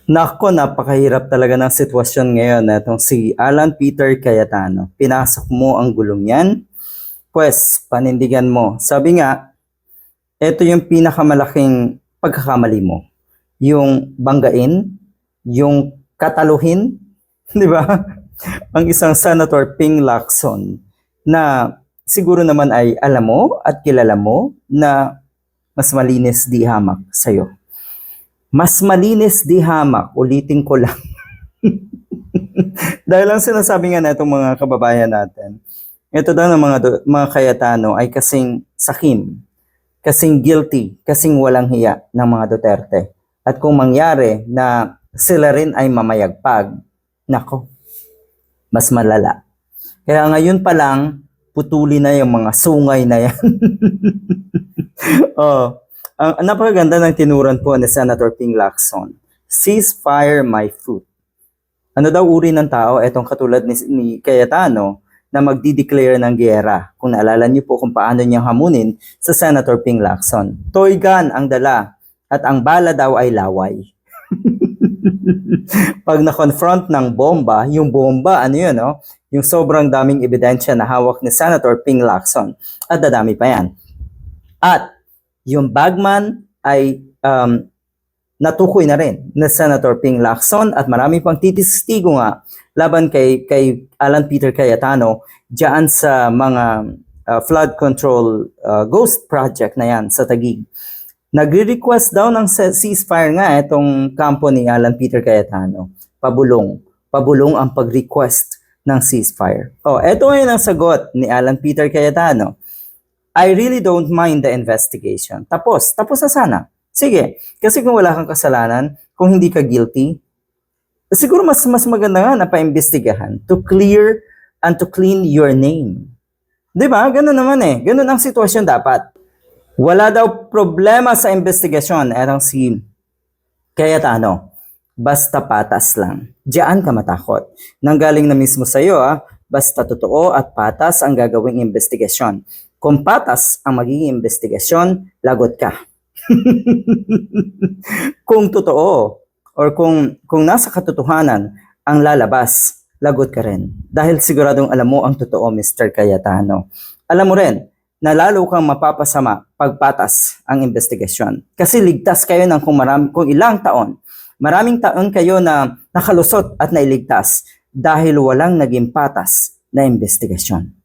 Nako, napakahirap talaga ng sitwasyon ngayon na itong si Alan Peter Cayetano. Pinasok mo ang gulong yan, pues panindigan mo. Sabi nga, ito yung pinakamalaking pagkakamali mo. Yung banggain, yung kataluhin, di ba? Ang isang Senator Ping Lacson na siguro naman ay alam mo at kilala mo na mas malinis di hamak sa'yo. Mas malinis di hamak, ulitin ko lang. Dahil ang sinasabi nga na itong mga kababayan natin, ito daw ng mga Cayetano ay kasing sakim, kasing guilty, kasing walang hiya ng mga Duterte. At kung mangyari na sila rin ay mamayagpag, nako, mas malala. Kaya ngayon pa lang, putuli na yung mga sungay na yan. Oh, ang napakaganda ng tinuran po ni Senator Ping Lacson. Ceasefire my foot. Ano daw uri ng tao? Etong katulad ni Cayetano na magdi-declare ng giyera. Kung naalala niyo po kung paano niyang hamunin sa Senator Ping Lacson. Toy gun ang dala at ang bala daw ay laway. Pag na-confront ng bomba, yung bomba, ano yun, no? Yung sobrang daming ebidensya na hawak ni Senator Ping Lacson. At dadami pa yan. At yung bagman ay natukoy na rin na Senator Ping Lacson at marami pang titistigo nga laban kay Alan Peter Cayetano diyan sa mga flood control ghost project na yan sa Taguig. Nagre-request daw ng ceasefire nga itong kampo ni Alan Peter Cayetano. Pabulong ang pag-request ng ceasefire. Oh, eto ngayon ang sagot ni Alan Peter Cayetano. I really don't mind the investigation. Tapos na sana. Sige, kasi kung wala kang kasalanan, kung hindi ka guilty, siguro mas maganda nga na paimbestigahan to clear and to clean your name. Diba? Ganun naman eh. Ganun ang sitwasyon dapat. Wala daw problema sa investigasyon. Erang si Cayetano. Basta patas lang. Diyan ka matakot. Nanggaling na mismo sa'yo basta totoo at patas ang gagawing investigasyon. Kung patas ang magiging investigasyon, lagot ka. Kung totoo or kung nasa katotohanan ang lalabas, lagot ka rin. Dahil siguradong alam mo ang totoo, Mr. Cayetano. Alam mo rin na lalo kang mapapasama pag patas ang investigasyon. Kasi ligtas kayo ng kung ilang taon. Maraming taon kayo na nakalusot at nailigtas dahil walang naging patas na investigasyon.